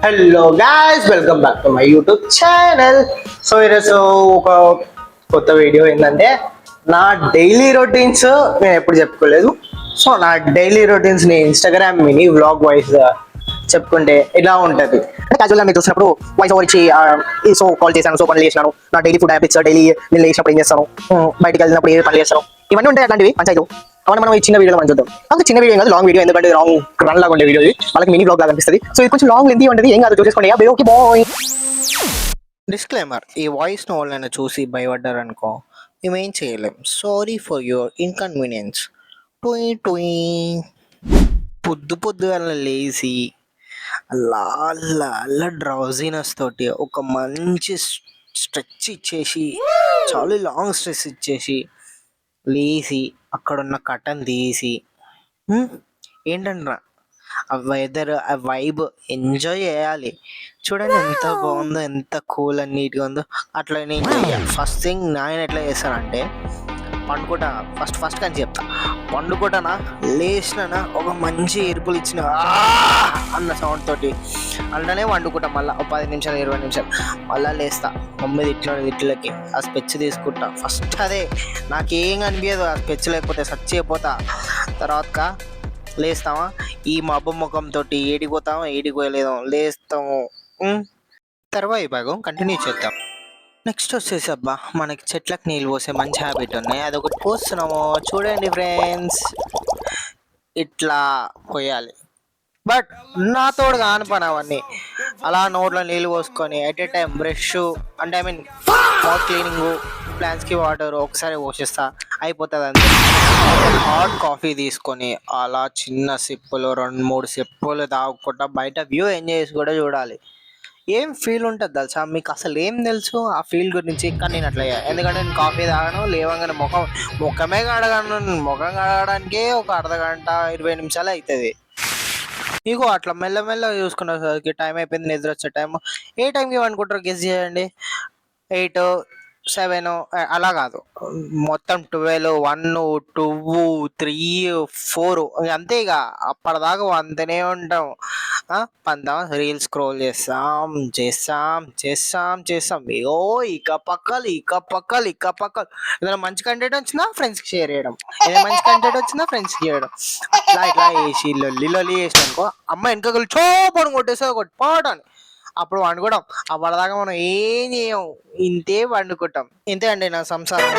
Hello guys, welcome back to my YouTube channel. So ఈరోజు ఒక కొత్త వీడియో ఏంటంటే నా డైలీ రొటీన్స్ నేను ఎప్పుడు చెప్పుకోలేదు. సో నా డైలీ రొటీన్స్ని ఇన్స్టాగ్రామ్ మినీ వ్లాగ్ వైజ్ చెప్పుకుంటే ఇలా ఉంటుంది. క్యాజువల్గా మీరు చూసినప్పుడు వాయిస్ ఓవర్ ఇచ్చి సో కాల్ చేశాను, సో పనులు చేసినాను, నా డైలీ ఫుడ్ హ్యాబిట్స్, డైలీ నేను లేచినప్పుడు ఏం చేస్తాను, బయటికి వెళ్ళినప్పుడు ఏ పనులు చేస్తాను, ఇవన్నీ ఉంటాయి. అట్లాంటివి పంచాయతీ అవన్నీ మనం ఈ చిన్న వీడియోలో మనం చూద్దాం. అంత చిన్న వీడియో కాదు, లాంగ్ వీడియో. ఎందుకంటే లాంగ్ రన్ లాగా ఉండే వీడియో ఇది, వాళ్ళకి మినీ బ్లాగ్ లాగా అనిపిస్తుంది. సో ఇది కొంచెం లాంగ్ లెంతీ ఉంటుంది, ఏం కాదు, చూసేసుకోండి. Okay bye. డిస్క్లైమర్: ఈ వాయిస్ నోళ్ళని చూసి భయపడ్డారనుకో, మేమేం చేయలేం. Sorry for your inconvenience. టూయి టూయి. పొద్దు పొద్దుగల లేచి అలా అలా అలా డ్రౌజీనెస్ తోటి ఒక మంచి స్ట్రెచ్ ఇచ్చేసి, చాలా లాంగ్ స్ట్రెచ్ ఇచ్చేసి లేచి అక్కడున్న కటన్ తీసి ఏంటంటారా ఆ వెదర్, ఆ వైబ్ ఎంజాయ్ చేయాలి. చూడండి ఎంత బాగుందో, ఎంత కూల్ అండ్ నీట్గా ఉందో. అట్లా నేను చెయ్యాలి. ఫస్ట్ థింగ్ నేను ఎట్లా చేస్తానంటే, పండుకుంటా. ఫస్ట్ కానీ చెప్తా, పండుకుంటానా, లేచినా ఒక మంచి ఎరుపులు ఇచ్చిన అన్న సౌండ్ తోటి అలానే వండుకుంటా. మళ్ళీ ఒక 10 నిమిషాలు 20 నిమిషాలు మళ్ళీ లేస్తా. మమ్మీ తిట్లకి ఆ స్పెచ్ తీసుకుంటా. ఫస్ట్ అదే నాకేం కనిపించదు, ఆ స్పెచ్ లేకపోతే సచ్చిపోతా. తర్వాత లేస్తామా, ఈ మబ్బు ముఖంతో ఏడిపోతామో ఏడిపోయలేదో లేస్తాము. తర్వాత ఈ భాగం కంటిన్యూ చేద్దాం. నెక్స్ట్ వచ్చేసి అబ్బా, మనకి చెట్లకు నీళ్ళు పోసే మంచి హ్యాబిట్ ఉన్నాయి, అదొకటి పోస్తున్నాము. చూడండి ఫ్రెండ్స్, ఇట్లా పోయాలి. బట్ నా తోడు కాని పని అవన్నీ. అలా నోట్లో నీళ్ళు పోసుకొని ఎట్ ఏ టైం బ్రష్, అంటే ఐ మీన్ మౌత్ క్లీనింగ్, ప్లాంట్స్కి వాటర్ ఒకసారి పోషిస్తా, అయిపోతుంది అంతే. హాట్ కాఫీ తీసుకొని అలా చిన్న సిప్పులు 2-3 సిప్పులు తాగుకుంటా బయట వ్యూ ఎంజాయ్ చేసి కూడా చూడాలి. ఏం ఫీల్ ఉంటుంది తెలుసా మీకు? అసలు ఏం తెలుసు ఆ ఫీల్ గురించి? కానీ నేను అట్లా ఎందుకంటే నేను కాఫీ తాగను, లేవగానే ముఖమే కడగాను. ముఖం కడగడానికే ఒక అర్ధగంట 20 నిమిషాలు అవుతుంది. ఇగో అట్లా మెల్లమెల్లగా చూసుకునేసరికి టైం అయిపోయింది, నిద్ర వచ్చే టైం. ఏ టైంకి అనుకుంటారు గెస్ చేయండి? 8, 7 అలా కాదు, మొత్తం 12, 1, 2, 3, 4 అంతే. ఇక అప్పటిదాకా అంతనే ఉంటాం. పందాం, రీల్ స్క్రోల్ చేస్తాం. ఏదో ఇక పక్కలు ఏదైనా మంచి కంటెంట్ వచ్చినా ఫ్రెండ్స్కి షేర్ చేయడం, ఏదైనా మంచి కంటెంట్ వచ్చినా ఫ్రెండ్స్కి చేయడం. ఇట్లా వేసి లొల్లి వేసి అనుకో, అమ్మ వెనకలు చోపని కొట్టేస్తే ఒకటి పాటని అప్పుడు వండుకోవడం. అప్పటిదాకా మనం ఏం చేయం, ఇంతే వండుకుంటాం. ఇంతే అండి నా సంసారం.